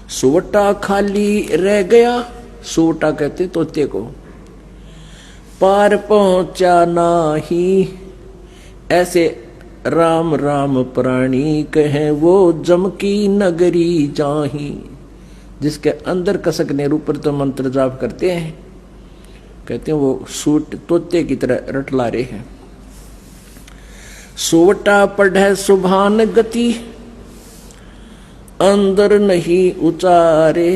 सुवटा खाली रह गया, सुवटा कहते तोते को, पार पहुंचा नाही। ऐसे राम राम प्राणी कहे वो जम की नगरी जाही। जिसके अंदर कसक ने ऊपर तो मंत्र जाप करते हैं, कहते हैं वो सूट तोते की तरह रटला रहे हैं। सुवटा पढ़े सुभान गति, अंदर नहीं उचारे।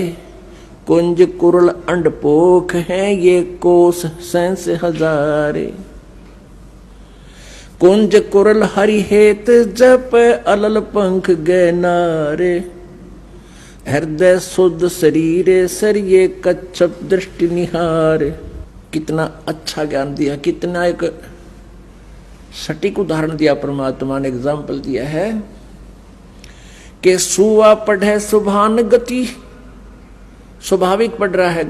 कुंज कुरल अंड पोख है ये कोस सैंस हजारे। कुंज कुरल हरि हेत जप अलल पंख गैनारे। हृदय शुद्ध शरीर सर ये कच्छप दृष्टि निहार। कितना अच्छा ज्ञान दिया, कितना एक सटीक उदाहरण दिया परमात्मा ने, एग्जाम्पल दिया है कि सुवा पढ़े सुभान गति, स्वाभाविक पढ़ रहा है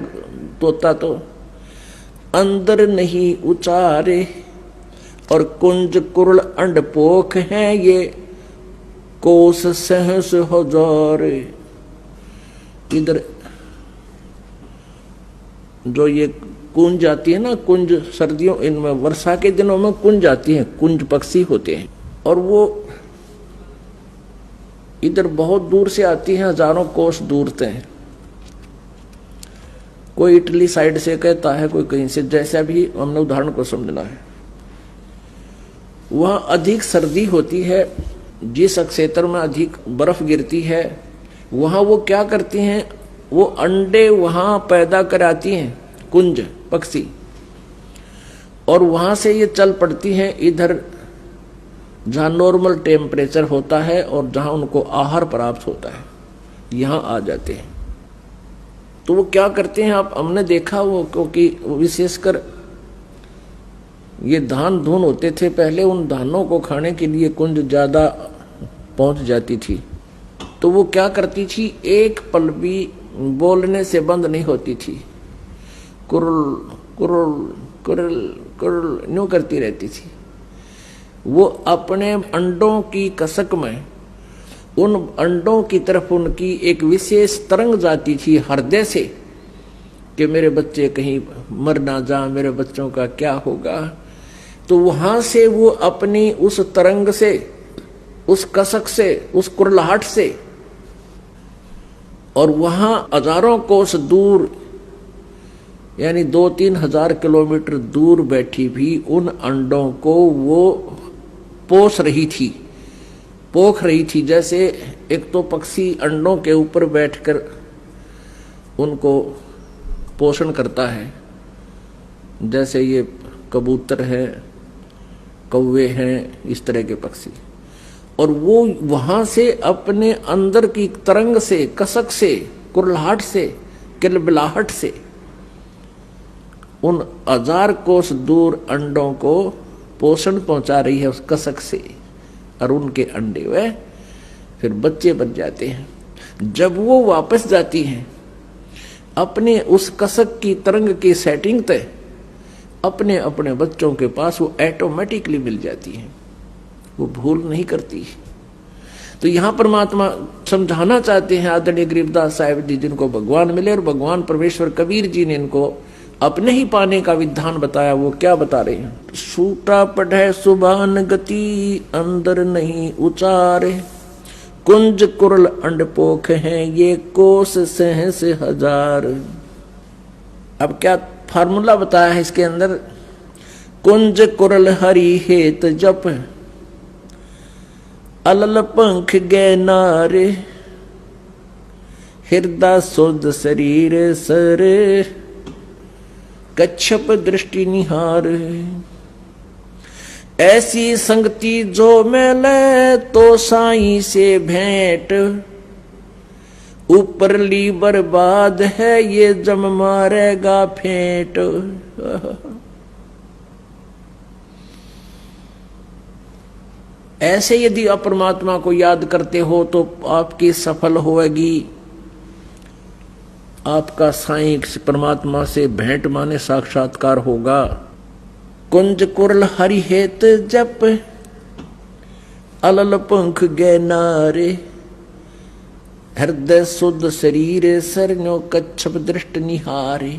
तोता तो, अंदर नहीं उचारे। और कुंज कुरल अंड पोख है ये कोस सहस हजार। इधर जो ये कुंज आती है ना, कुंज सर्दियों इनमें वर्षा के दिनों में कुंज आती है, कुंज पक्षी होते हैं और वो इधर बहुत दूर से आती हैं, हजारों कोस दूर से। कोई इटली साइड से कहता है, कोई कहीं से, जैसा भी हमने उदाहरण को समझना है। वहां अधिक सर्दी होती है, जिस क्षेत्र में अधिक बर्फ गिरती है वहां वो क्या करती हैं, वो अंडे वहां पैदा कराती हैं, कुंज पक्षी, और वहां से ये चल पड़ती हैं इधर जहां नॉर्मल टेम्परेचर होता है और जहां उनको आहार प्राप्त होता है, यहां आ जाते हैं। तो वो क्या करते हैं, आप हमने देखा वो, क्योंकि विशेषकर ये धान धुन होते थे पहले, उन धानों को खाने के लिए कुंज ज्यादा पहुंच जाती थी। तो वो क्या करती थी, एक पल भी बोलने से बंद नहीं होती थी, कुरुल कुरुल कुरुल कुरुल न्यू करती रहती थी। वो अपने अंडों की कसक में उन अंडों की तरफ उनकी एक विशेष तरंग जाती थी हृदय से कि मेरे बच्चे कहीं मर ना जा, मेरे बच्चों का क्या होगा। तो वहां से वो अपनी उस तरंग से, उस कसक से, उस कुरलाहट से, और वहां हजारों कोस दूर यानी 2-3 हजार किलोमीटर दूर बैठी भी उन अंडों को वो पोस रही थी, पोख रही थी। जैसे एक तो पक्षी अंडों के ऊपर बैठकर उनको पोषण करता है, जैसे ये कबूतर है, कौवे हैं, इस तरह के पक्षी, और वो वहां से अपने अंदर की तरंग से, कसक से, कुरलाहट से, किलबिलाहट से उन हजार कोस दूर अंडों को पोषण पहुंचा रही है उस कसक से, और उनके अंडे वे फिर बच्चे बन जाते हैं। जब वो वापस जाती हैं अपने उस कसक की तरंग की सेटिंग तय, अपने अपने बच्चों के पास वो ऑटोमेटिकली मिल जाती है, वो भूल नहीं करती। तो यहां परमात्मा समझाना चाहते हैं आदरणीय गरीबदास साहिब जी, जिनको भगवान मिले और भगवान परमेश्वर कबीर जी ने इनको अपने ही पाने का विधान बताया। वो क्या बता रहे हैं, सूटा पढ़े सुभान गति, अंदर नहीं उचारे। कुंज कुरल अंड पोख हैं ये कोस सहस हजार। अब क्या फार्मूला बताया है इसके अंदर, कुंज कुरल हरि हेत जप अलल पंख गैनारे। हृदय शुद्ध शरीर सर कच्छप दृष्टि निहार। ऐसी संगति जो मिले तो साईं से भेंट, ऊपरली बर्बाद है ये जम मारेगा फेंट। ऐसे यदि आप परमात्मा को याद करते हो तो आपकी सफल होगी, आपका साईं परमात्मा से भेंट माने साक्षात्कार होगा। कुंज कुरल हरि हेत जप अलल पंख गैनारे। हृदय शुद्ध शरीर सरन्यो कच्छप दृष्ट निहारे।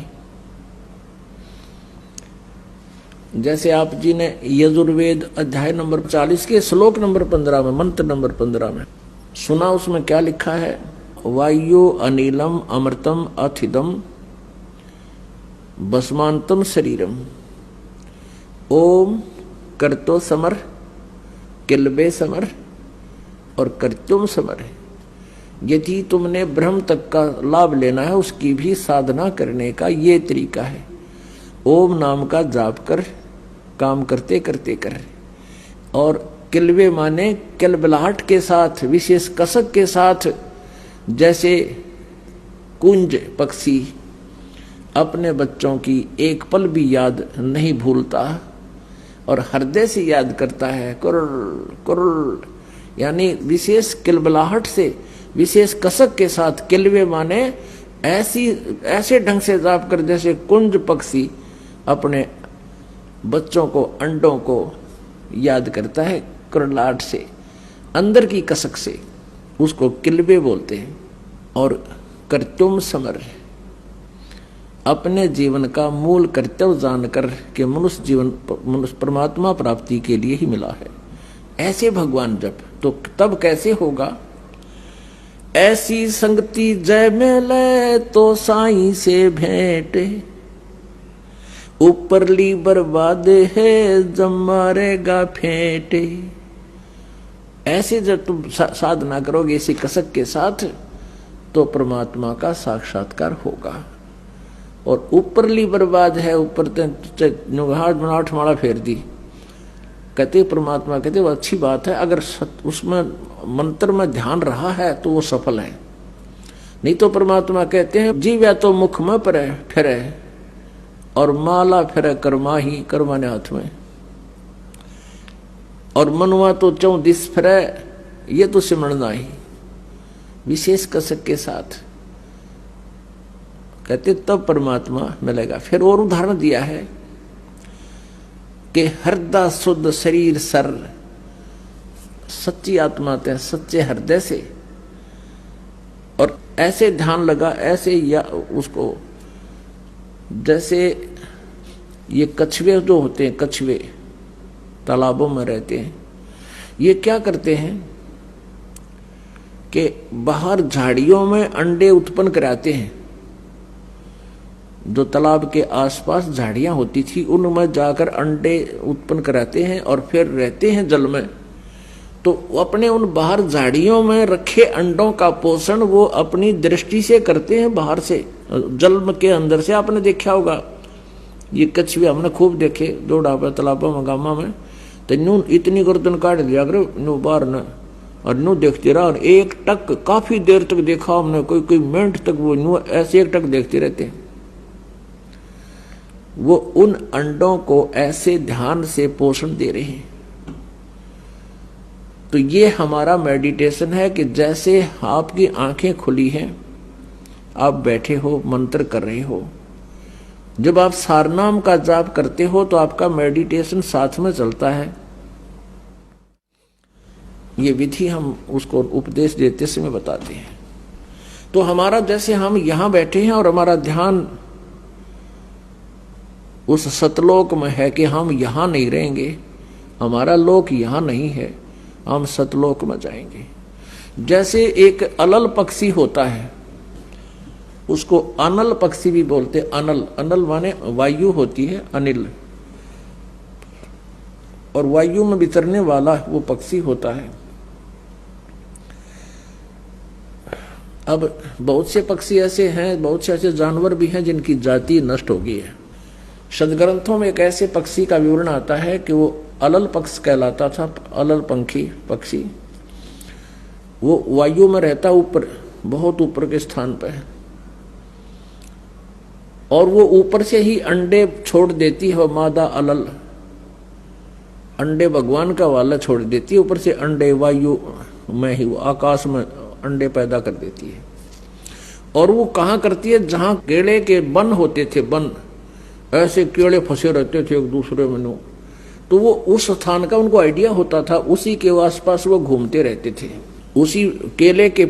जैसे आप जी ने यजुर्वेद अध्याय नंबर 40 के श्लोक नंबर 15 में, मंत्र नंबर 15 में सुना, उसमें क्या लिखा है? वायु अनिलम अमृतम अथिदम भस्मांतम शरीरम ओम कर्तो समर किलबे समर और कर्तुम समर। यदि तुमने ब्रह्म तक का लाभ लेना है, उसकी भी साधना करने का ये तरीका है। ओम नाम का जाप कर, काम करते करते कर। और किलबे माने किलबिलाहट के साथ, विशेष कसक के साथ, जैसे कुंज पक्षी अपने बच्चों की एक पल भी याद नहीं भूलता और हृदय से याद करता है, कुरुल कुरुल, यानी विशेष किलबिलाहट से, विशेष कसक के साथ। किलबे माने ऐसे ढंग से जाप कर जैसे कुंज पक्षी अपने बच्चों को, अंडों को याद करता है कुरलाहट से, अंदर की कसक से, उसको किलबे बोलते हैं। और कर्तुम समर, अपने जीवन का मूल कर्तव्य जानकर कि मनुष्य परमात्मा प्राप्ति के लिए ही मिला है, ऐसे भगवान जब, तो तब कैसे होगा? ऐसी संगति जय मिले तो साईं से भेंट, ऊपरली बर्बाद है जब मारेगा फेंट। ऐसे जब तुम साधना करोगे इसी कसक के साथ, तो परमात्मा का साक्षात्कार होगा। और ऊपरली बर्बाद है, ऊपर बनावट माला फेर दी, कहते परमात्मा कहते वो अच्छी बात है, अगर उसमें मंत्र में ध्यान रहा है तो वो सफल है। नहीं तो परमात्मा कहते हैं जीव या तो मुख में परे फिरे और माला फिरे कर्मा ही, कर्मा ने हाथ में, और मनुआ तो चौ दिस फिरे, ये तो सिमरना ही। विशेष कसक के साथ कहते तब परमात्मा मिलेगा। फिर और उदाहरण दिया है कि हृदय शुद्ध शरीर सर, सच्ची आत्मा ते सच्चे हृदय से, और ऐसे ध्यान लगा, ऐसे या उसको, जैसे ये कछुए जो होते हैं, कछुए तालाबों में रहते हैं, ये क्या करते हैं कि बाहर झाड़ियों में अंडे उत्पन्न कराते हैं। जो तालाब के आसपास झाड़ियां होती थी उनमें जाकर अंडे उत्पन्न कराते हैं और फिर रहते हैं जल में। तो अपने उन बाहर झाड़ियों में रखे अंडों का पोषण वो अपनी दृष्टि से करते हैं, बाहर से, जल के अंदर से। आपने देखा होगा ये कछुए, हमने खूब देखे जोड़ा पे तालाबों में, गामा में, तो नू इतनी गर्दन काट दिया करो नू बाहर न, और नू देखते रहा, और एक टक काफी देर तक देखा हमने, कोई मिनट तक वो नू ऐसे एक टक देखते रहते हैं। वो उन अंडों को ऐसे ध्यान से पोषण दे रहे हैं। तो ये हमारा मेडिटेशन है कि जैसे आपकी आंखें खुली हैं, आप बैठे हो, मंत्र कर रहे हो, जब आप सारनाम का जाप करते हो तो आपका मेडिटेशन साथ में चलता है। ये विधि हम उसको उपदेश देते समय बताते हैं। तो हमारा, जैसे हम यहां बैठे हैं और हमारा ध्यान उस सतलोक में है कि हम यहां नहीं रहेंगे, हमारा लोक यहां नहीं है, हम सतलोक में जाएंगे। जैसे एक अलल पक्षी होता है, उसको अनल पक्षी भी बोलते। अनल, अनल माने वायु होती है, अनिल, और वायु में विचरने वाला वो पक्षी होता है। अब बहुत से पक्षी ऐसे हैं, बहुत से ऐसे जानवर भी हैं जिनकी जाति नष्ट हो गई है। सदग्रंथों में एक ऐसे पक्षी का विवरण आता है कि वो अलल पक्ष कहलाता था, अलल पंखी पक्षी। वो वायु में रहता, ऊपर, बहुत ऊपर के स्थान पर, और वो ऊपर से ही अंडे छोड़ देती है। मादा अलल अंडे भगवान का वाला छोड़ देती है, ऊपर से अंडे वायु में ही, वो आकाश में अंडे पैदा कर देती है। और वो कहाँ करती है? जहां केले के वन होते थे, वन, ऐसे केले फंसे रहते थे एक दूसरे में, तो वो उस स्थान का उनको आइडिया होता था, उसी के आसपास वो घूमते रहते थे। उसी केले के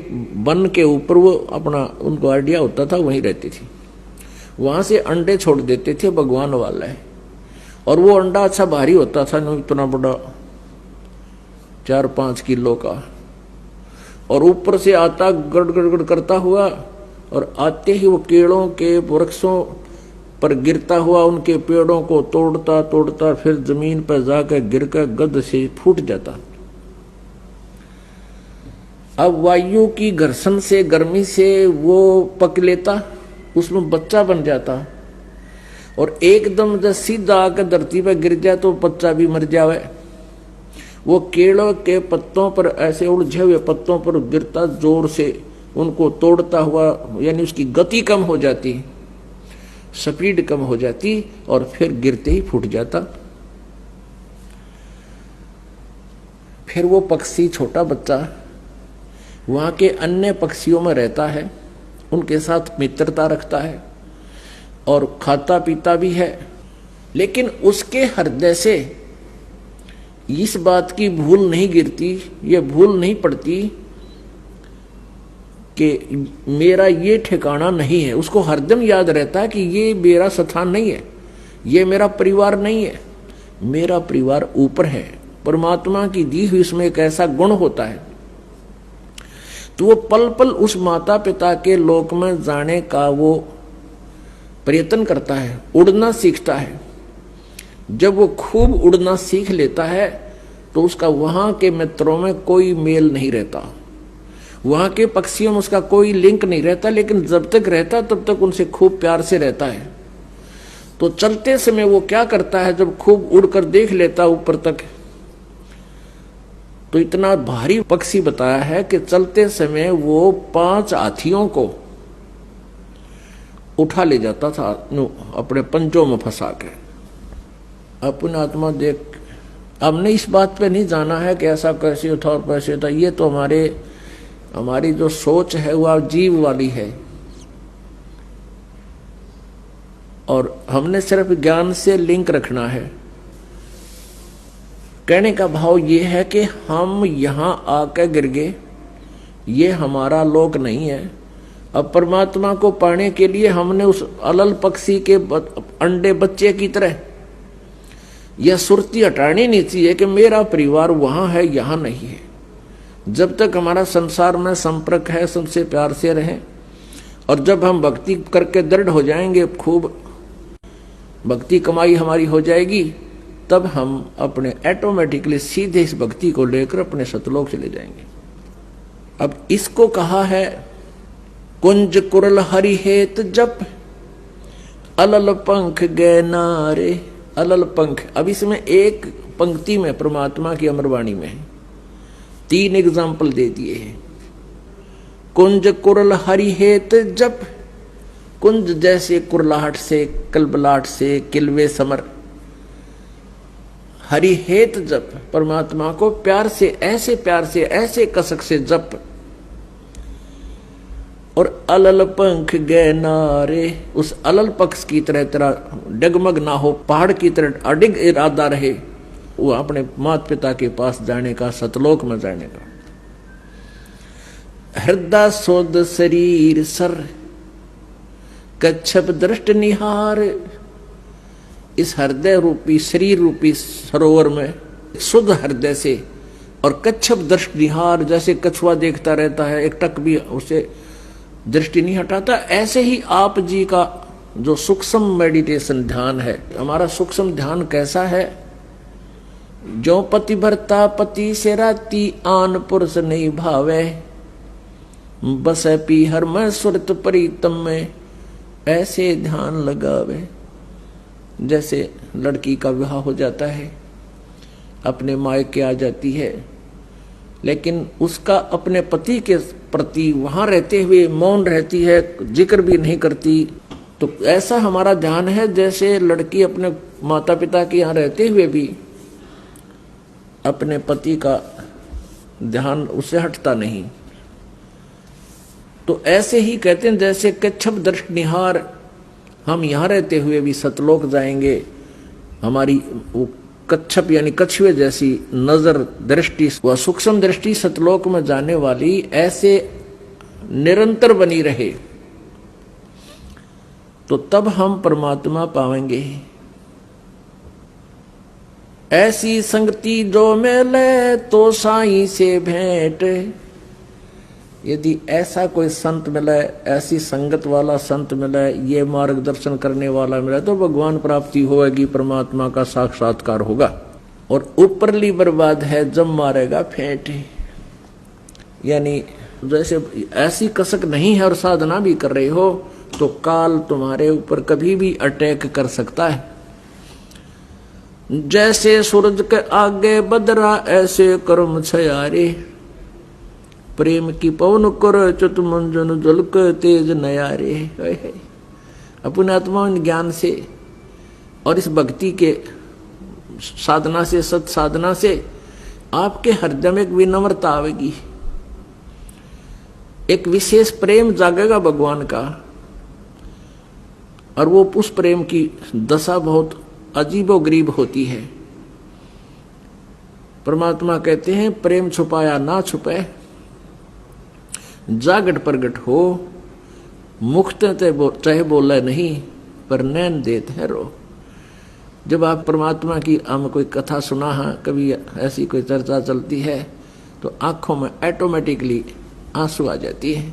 वन के ऊपर वो अपना उनको आइडिया होता था, वहीं रहती थी। वहां से अंडे छोड़ देते थे, भगवान वाला है। और वो अंडा अच्छा भारी होता था, इतना बड़ा 4-5 किलो का, और ऊपर से आता गड़ गड़ गड़ करता हुआ, और आते ही वो केलों के वृक्षों पर गिरता हुआ उनके पेड़ों को तोड़ता तोड़ता फिर जमीन पर जाकर गिरकर गद से फूट जाता। अब वायु की घर्षण से, गर्मी से वो पक लेता, उसमें बच्चा बन जाता, और एकदम जब सीधा आकर धरती पर गिर जाए तो बच्चा भी मर जावे। वो केलों के पत्तों पर, ऐसे उलझे हुए पत्तों पर गिरता, जोर से उनको तोड़ता हुआ, यानी उसकी गति कम हो जाती, स्पीड कम हो जाती, और फिर गिरते ही फूट जाता। फिर वो पक्षी, छोटा बच्चा, वहां के अन्य पक्षियों में रहता है, उनके साथ मित्रता रखता है और खाता पीता भी है। लेकिन उसके हृदय से इस बात की भूल नहीं गिरती, ये भूल नहीं पड़ती कि मेरा ये ठिकाना नहीं है। उसको हरदम याद रहता है कि ये मेरा स्थान नहीं है, ये मेरा परिवार नहीं है, मेरा परिवार ऊपर है। परमात्मा की दी हुई इसमें एक ऐसा गुण होता है, तो वो पल पल उस माता पिता के लोक में जाने का वो प्रयत्न करता है, उड़ना सीखता है। जब वो खूब उड़ना सीख लेता है तो उसका वहां के मित्रों में कोई मेल नहीं रहता, वहां के पक्षियों में उसका कोई लिंक नहीं रहता, लेकिन जब तक रहता तब तक उनसे खूब प्यार से रहता है। तो चलते समय वो क्या करता है, जब खूब उड़कर देख लेता ऊपर तक, तो इतना भारी पक्षी बताया है कि चलते समय वो 5 हाथियों को उठा ले जाता था अपने पंजों में फंसा के। अपनी आत्मा देख, हमने इस बात पे नहीं जाना है कि ऐसा कैसे था और कैसे था, ये तो हमारी जो सोच है वह जीव वाली है, और हमने सिर्फ ज्ञान से लिंक रखना है। कहने का भाव ये है कि हम यहां आकर गिर गए, ये हमारा लोक नहीं है। अब परमात्मा को पाने के लिए हमने उस अलल पक्षी के अंडे बच्चे की तरह यह सुरती हटानी नहीं चाहिए कि मेरा परिवार वहां है, यहां नहीं है। जब तक हमारा संसार में संपर्क है, सबसे प्यार से रहें, और जब हम भक्ति करके दृढ़ हो जाएंगे, खूब भक्ति कमाई हमारी हो जाएगी, तब हम अपने ऑटोमेटिकली सीधे इस भक्ति को लेकर अपने सतलोक चले जाएंगे। अब इसको कहा है कुंज कुरल हरि हेत जप, अलल पंख गए नारे। अलल पंख, अब इसमें एक पंक्ति में परमात्मा की अमरवाणी में 3 एग्जाम्पल दे दिए हैं। कुंज कुरल हरि हेत जप, कुंज जैसे कुरलाहट से, कलबलाहट से, किलवे समर, हरि हेत जप, परमात्मा को प्यार से, ऐसे कसक से जप। और अलल पंख गए नारे, उस अलल पक्ष की तरह तेरा डगमग ना हो, पहाड़ की तरह अडिग इरादा रहे, वो अपने माता पिता के पास जाने का, सतलोक में जाने का। हृदय सोद शरीर सर, कच्छप दृष्ट निहार। इस हृदय रूपी, शरीर रूपी सरोवर में शुद्ध हृदय से, और कच्छप दृष्ट निहार, जैसे कछुआ देखता रहता है, एक टक भी उसे दृष्टि नहीं हटाता, ऐसे ही आप जी का जो सूक्ष्म मेडिटेशन ध्यान है, हमारा सूक्ष्म ध्यान कैसा है? जो पति भरता पति से राती, आन पुरुष नहीं भावे, बस पी हर में सुरत प्रीतम में, ऐसे ध्यान लगावे। जैसे लड़की का विवाह हो जाता है, अपने मायके आ जाती है, लेकिन उसका अपने पति के प्रति वहां रहते हुए मौन रहती है, जिक्र भी नहीं करती। तो ऐसा हमारा ध्यान है जैसे लड़की अपने माता पिता के यहाँ रहते हुए भी अपने पति का ध्यान उससे हटता नहीं। तो ऐसे ही कहते हैं जैसे कच्छप दृष्ट निहार, हम यहाँ रहते हुए भी सतलोक जाएंगे, हमारी वो कच्छप यानी कछुए जैसी नजर दृष्टि व सूक्ष्म दृष्टि सतलोक में जाने वाली ऐसे निरंतर बनी रहे, तो तब हम परमात्मा पाएंगे। ऐसी संगति जो मिले तो साईं से भेंट, यदि ऐसा कोई संत मिले, ऐसी संगत वाला संत मिले, ये मार्गदर्शन करने वाला मिले, तो भगवान प्राप्ति होगी, परमात्मा का साक्षात्कार होगा। और ऊपरली बर्बाद है जब मारेगा फेंट, यानी जैसे ऐसी कसक नहीं है और साधना भी कर रहे हो तो काल तुम्हारे ऊपर कभी भी अटैक कर सकता है। जैसे सूरज के आगे बदरा ऐसे कर्म छयारे, प्रेम की पवन कर चुत मंजन जुल्क तेज नयारे। अपने आत्मा ज्ञान से और इस भक्ति के साधना से, सत साधना से आपके हृदय में एक विनम्रता आवेगी, एक विशेष प्रेम जागेगा भगवान का। और वो उस प्रेम की दशा बहुत अजीबोगरीब होती है। परमात्मा कहते हैं प्रेम छुपाया ना छुपे, जागट प्रगट हो, मुक्त चाहे बोले नहीं पर नैन देते हैं रो। जब आप परमात्मा की हम कोई कथा सुना है, कभी ऐसी कोई चर्चा चलती है, तो आंखों में ऑटोमेटिकली आंसू आ जाती है।